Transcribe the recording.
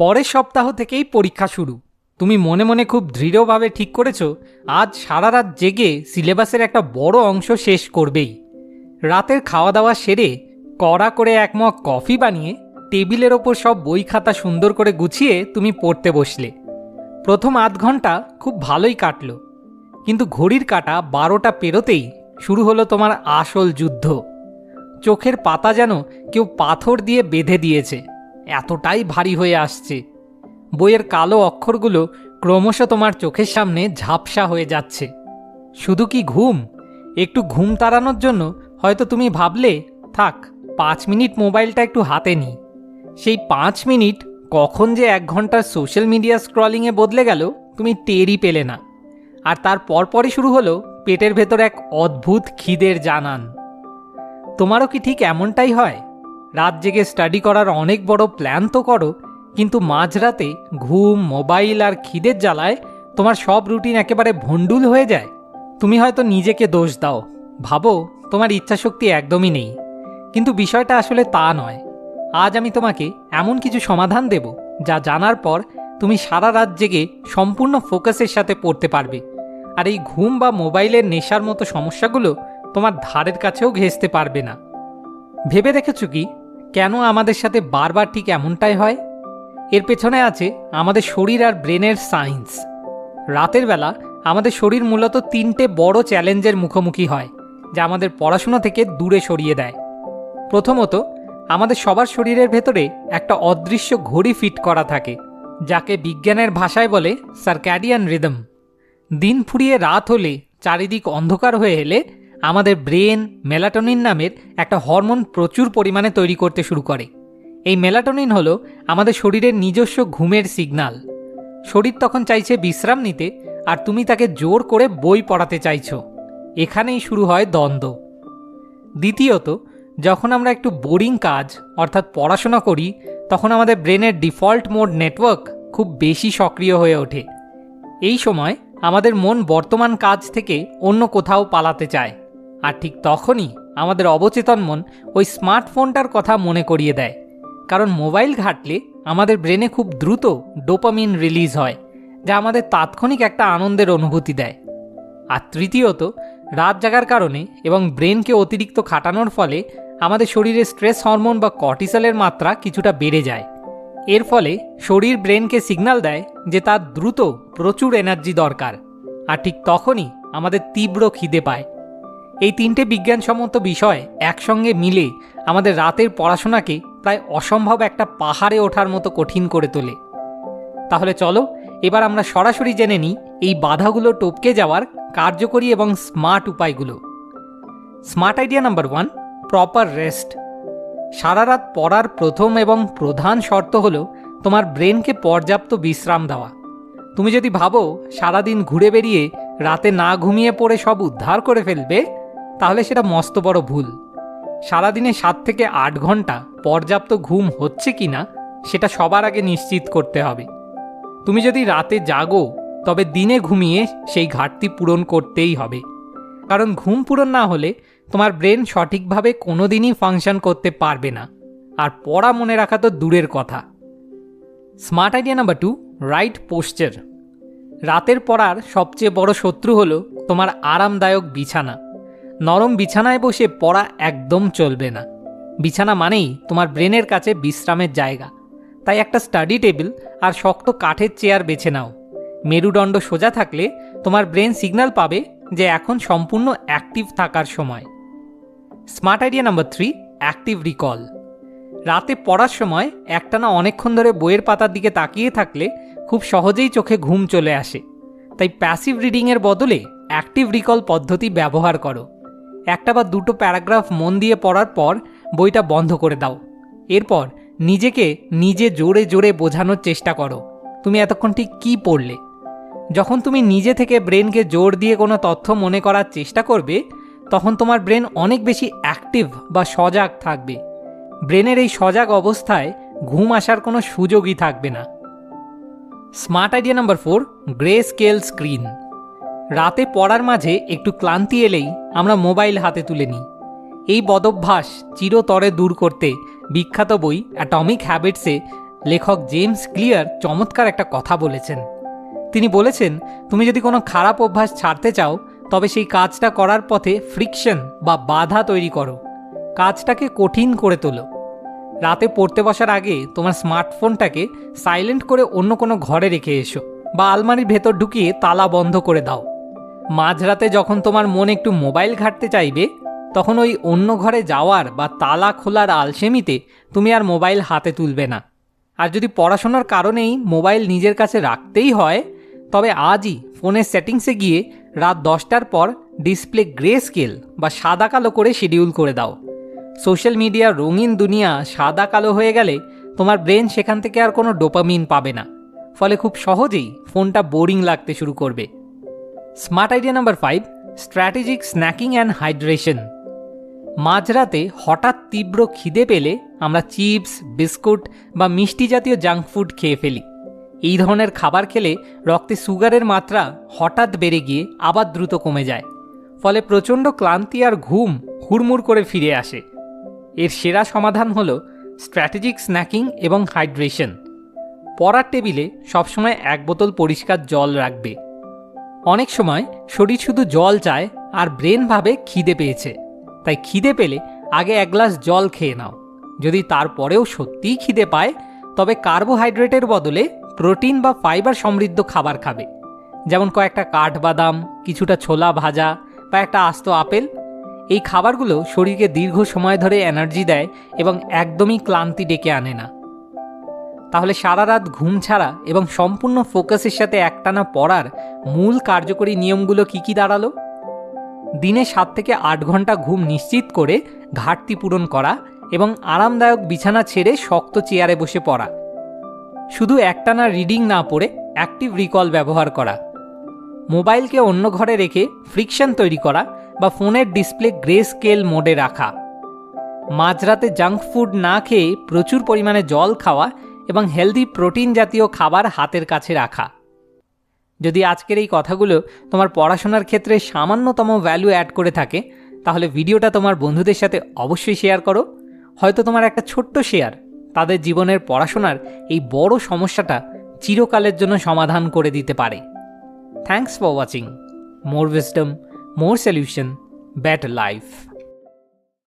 পরের সপ্তাহ থেকেই পরীক্ষা শুরু। তুমি মনে মনে খুব দৃঢ়ভাবে ঠিক করেছো আজ সারা রাত জেগে সিলেবাসের একটা বড় অংশ শেষ করবেই। রাতের খাওয়া দাওয়া সেরে কড়া করে এক মগ কফি বানিয়ে টেবিলের ওপর সব বই খাতা সুন্দর করে গুছিয়ে তুমি পড়তে বসলে। প্রথম আধ ঘন্টা খুব ভালোই কাটলো, কিন্তু ঘড়ির কাঁটা 12টা পেরোতেই শুরু হলো তোমার আসল যুদ্ধ। চোখের পাতা যেন কেউ পাথর দিয়ে বেঁধে দিয়েছে, এতটাই ভারী হয়ে আসছে। বইয়ের কালো অক্ষরগুলো ক্রমশ তোমার চোখের সামনে ঝাপসা হয়ে যাচ্ছে। শুধু কি ঘুম? একটু ঘুম তাড়ানোর জন্য হয়তো তুমি ভাবলে থাক 5 মিনিট মোবাইলটা একটু হাতে নিই। সেই 5 মিনিট কখন যে 1 ঘন্টার সোশ্যাল মিডিয়া স্ক্রলিংয়ে বদলে গেল তুমি টেরই পেলে না। আর তার পরপরই শুরু হলো পেটের ভেতর এক অদ্ভুত খিদের জানান। তোমারও কি ঠিক এমনটাই হয়? রাত জেগে স্টাডি করার অনেক বড় প্ল্যান তো করো, কিন্তু মাঝরাতে ঘুম, মোবাইল আর খিদের জ্বালায় তোমার সব রুটিন একেবারে ভণ্ডুল হয়ে যায়। তুমি হয়তো নিজেকে দোষ দাও, ভাবো তোমার ইচ্ছাশক্তি একদমই নেই, কিন্তু বিষয়টা আসলে তা নয়। আজ আমি তোমাকে এমন কিছু সমাধান দেব যা জানার পর তুমি সারা রাত জেগে সম্পূর্ণ ফোকাসের সাথে পড়তে পারবে। আর এই ঘুম বা মোবাইলের নেশার মতো সমস্যাগুলো তোমার ধারের কাছেও ঘেঁষতে পারবে না। ভেবে দেখেছো কি কেন আমাদের সাথে বারবার ঠিক এমনটাই হয়? এর পেছনে আছে আমাদের শরীর আর ব্রেনের সায়েন্স। রাতের বেলা আমাদের শরীর মূলত 3টে বড় চ্যালেঞ্জের মুখোমুখি হয়, যা আমাদের পড়াশোনা থেকে দূরে সরিয়ে দেয়। প্রথমত, আমাদের সবার শরীরের ভেতরে একটা অদৃশ্য ঘড়ি ফিট করা থাকে, যাকে বিজ্ঞানের ভাষায় বলে সার্ক্যাডিয়ান রিদম। দিন ফুরিয়ে রাত হলে, চারিদিক অন্ধকার হয়ে এলে আমাদের ব্রেন মেলাটোনিন নামের একটা হরমোন প্রচুর পরিমাণে তৈরি করতে শুরু করে। এই মেলাটোনিন হলো আমাদের শরীরের নিজস্ব ঘুমের সিগন্যাল। শরীর তখন চাইছে বিশ্রাম নিতে, আর তুমি তাকে জোর করে বই পড়াতে চাইছো। এখানেই শুরু হয় দ্বন্দ্ব। দ্বিতীয়ত, যখন আমরা একটু বোরিং কাজ অর্থাৎ পড়াশোনা করি, তখন আমাদের ব্রেনের ডিফল্ট মোড নেটওয়ার্ক খুব বেশি সক্রিয় হয়ে ওঠে। এই সময় আমাদের মন বর্তমান কাজ থেকে অন্য কোথাও পালাতে চায়, আর ঠিক তখনই আমাদের অবচেতন মন ওই স্মার্টফোনটার কথা মনে করিয়ে দেয়। কারণ মোবাইল ঘাঁটলে আমাদের ব্রেনে খুব দ্রুত ডোপামিন রিলিজ হয়, যা আমাদের তাৎক্ষণিক একটা আনন্দের অনুভূতি দেয়। আর তৃতীয়ত, রাত জাগার কারণে এবং ব্রেনকে অতিরিক্ত খাটানোর ফলে আমাদের শরীরে স্ট্রেস হরমোন বা কর্টিসলের মাত্রা কিছুটা বেড়ে যায়। এর ফলে শরীর ব্রেনকে সিগন্যাল দেয় যে তার দ্রুত প্রচুর এনার্জি দরকার, আর ঠিক তখনই আমাদের তীব্র খিদে পায়। এই 3টে বিজ্ঞানসম্মত বিষয় একসঙ্গে মিলে আমাদের রাতের পড়াশোনাকে প্রায় অসম্ভব একটা পাহাড়ে ওঠার মতো কঠিন করে তোলে। তাহলে চলো এবার আমরা সরাসরি জেনে নিই এই বাধাগুলো টপকে যাওয়ার কার্যকরী এবং স্মার্ট উপায়গুলো। Smart idea number 1, proper rest. সারা রাত পড়ার প্রথম এবং প্রধান শর্ত হলো তোমার ব্রেনকে পর্যাপ্ত বিশ্রাম দেওয়া। তুমি যদি ভাবো সারাদিন ঘুরে বেরিয়ে রাতে না ঘুমিয়ে পড়ে সব উদ্ধার করে ফেলবে, তাহলে সেটা মস্ত বড় ভুল। সারাদিনে 7 থেকে 8 ঘন্টা পর্যাপ্ত ঘুম হচ্ছে কিনা সেটা সবার আগে নিশ্চিত করতে হবে। তুমি যদি রাতে জাগো, তবে দিনে ঘুমিয়ে সেই ঘাটতি পূরণ করতেই হবে। কারণ ঘুম পূরণ না হলে তোমার ব্রেন সঠিকভাবে কোনোদিনই ফাংশন করতে পারবে না, আর পড়া মনে রাখা তো দূরের কথা। Smart idea number 2, right posture. রাতের পড়ার সবচেয়ে বড় শত্রু হলো তোমার আরামদায়ক বিছানা। নরম বিছানায় বসে পড়া একদম চলবে না। বিছানা মানেই তোমার ব্রেনের কাছে বিশ্রামের জায়গা। তাই একটা স্টাডি টেবিল আর শক্ত কাঠের চেয়ার বেছে নাও। মেরুদণ্ড সোজা থাকলে তোমার ব্রেন সিগন্যাল পাবে যে এখন সম্পূর্ণ অ্যাক্টিভ থাকার সময়। Smart idea number 3, active recall. রাতে পড়ার সময় একটানা অনেকক্ষণ ধরে বইয়ের পাতার দিকে তাকিয়ে থাকলে খুব সহজেই চোখে ঘুম চলে আসে। তাই প্যাসিভ রিডিংয়ের বদলে অ্যাক্টিভ রিকল পদ্ধতি ব্যবহার করো। 1 বা 2 প্যারাগ্রাফ মন দিয়ে পড়ার পর বইটা বন্ধ করে দাও। এরপর নিজেকে নিজে জোরে জোরে বোঝানোর চেষ্টা করো তুমি এতক্ষণ ঠিক কী পড়লে। যখন তুমি নিজে থেকে ব্রেনকে জোর দিয়ে কোনো তথ্য মনে করার চেষ্টা করবে, তখন তোমার ব্রেন অনেক বেশি অ্যাক্টিভ বা সজাগ থাকবে। ব্রেনের এই সজাগ অবস্থায় ঘুম আসার কোনো সুযোগই থাকবে না। Smart idea number 4, grey scale screen. রাতে পড়ার মাঝে একটু ক্লান্তি এলেই আমরা মোবাইল হাতে তুলে নিই। এই বদভ্যাস চিরতরে দূর করতে বিখ্যাত বই অ্যাটমিক হ্যাবিটসে লেখক জেমস ক্লিয়ার চমৎকার একটা কথা বলেছেন। তিনি বলেছেন, তুমি যদি কোনো খারাপ অভ্যাস ছাড়তে চাও তবে সেই কাজটা করার পথে ফ্রিকশন বা বাধা তৈরি করো, কাজটাকে কঠিন করে তোলো। রাতে পড়তে বসার আগে তোমার স্মার্টফোনটাকে সাইলেন্ট করে অন্য কোনো ঘরে রেখে এসো বা আলমারির ভেতর ঢুকিয়ে তালা বন্ধ করে দাও। মাঝরাতে যখন তোমার মন একটু মোবাইল ঘাঁটতে চাইবে তখন ওই অন্য ঘরে যাওয়ার বা তালা খোলার আলসেমিতে তুমি আর মোবাইল হাতে তুলবে না। আর যদি পড়াশোনার কারণেই মোবাইল নিজের কাছে রাখতেই হয় তবে আজই ফোনের সেটিংসে গিয়ে রাত 10টার পর ডিসপ্লে গ্রে স্কেল বা সাদা কালো করে শিডিউল করে দাও। সোশ্যাল মিডিয়ার রঙিন দুনিয়া সাদা কালো হয়ে গেলে তোমার ব্রেন সেখান থেকে আর কোনো ডোপামিন পাবে না, ফলে খুব সহজেই ফোনটা বোরিং লাগতে শুরু করবে। Smart idea number 5, strategic snacking and hydration. মাঝরাতে হঠাৎ তীব্র খিদে পেলে আমরা চিপস, বিস্কুট বা মিষ্টি জাতীয় জাঙ্ক ফুড খেয়ে ফেলি। এই ধরনের খাবার খেলে রক্তে সুগারের মাত্রা হঠাৎ বেড়ে গিয়ে আবার দ্রুত কমে যায়, ফলে প্রচণ্ড ক্লান্তি আর ঘুম হুড়মুড় করে ফিরে আসে। এর সেরা সমাধান হলো স্ট্র্যাটেজিক স্ন্যাকিং এবং হাইড্রেশন। পড়ার টেবিলে সবসময় 1 বোতল পরিষ্কার জল রাখবে। অনেক সময় শরীর শুধু জল চায় আর ব্রেন ভাবে খিদে পেয়েছে, তাই খিদে পেলে আগে 1 গ্লাস জল খেয়ে নাও। যদি তারপরেও সত্যিই খিদে পায় তবে কার্বোহাইড্রেটের বদলে প্রোটিন বা ফাইবার সমৃদ্ধ খাবার খাবে, যেমন কয়েকটা কাঠবাদাম, কিছুটা ছোলা ভাজা বা একটা আস্ত আপেল। এই খাবারগুলো শরীরকে দীর্ঘ সময় ধরে এনার্জি দেয় এবং একদমই ক্লান্তি ডেকে আনে না। তাহলে সারা রাত ঘুম ছাড়া এবং সম্পূর্ণ ফোকাসের সাথে একটানা পড়ার মূল কার্যকরী নিয়মগুলো কি কি দাঁড়ালো? দিনে 7 থেকে 8 ঘন্টা ঘুম নিশ্চিত করে ঘাটতি পূরণ করা এবং আরামদায়ক বিছানা ছেড়ে শক্ত চেয়ারে বসে পড়া। শুধু একটানা রিডিং না পড়ে অ্যাক্টিভ রিকল ব্যবহার করা। মোবাইলকে অন্য ঘরে রেখে ফ্রিকশন তৈরি করা বা ফোনের ডিসপ্লে গ্রে স্কেল মোডে রাখা। মাঝরাতে জাঙ্ক ফুড না খেয়ে প্রচুর পরিমাণে জল খাওয়া এবং হেলদি প্রোটিন জাতীয় খাবার হাতের কাছে রাখা। যদি আজকের এই কথাগুলো তোমার পড়াশোনার ক্ষেত্রে সামান্যতম ভ্যালু অ্যাড করে থাকে তাহলে ভিডিওটা তোমার বন্ধুদের সাথে অবশ্যই শেয়ার করো। হয়তো তোমার একটা ছোট্ট শেয়ার তাদের জীবনের পড়াশোনার এই বড় সমস্যাটা চিরকালের জন্য সমাধান করে দিতে পারে। Thanks for watching. More wisdom, more solution, better life.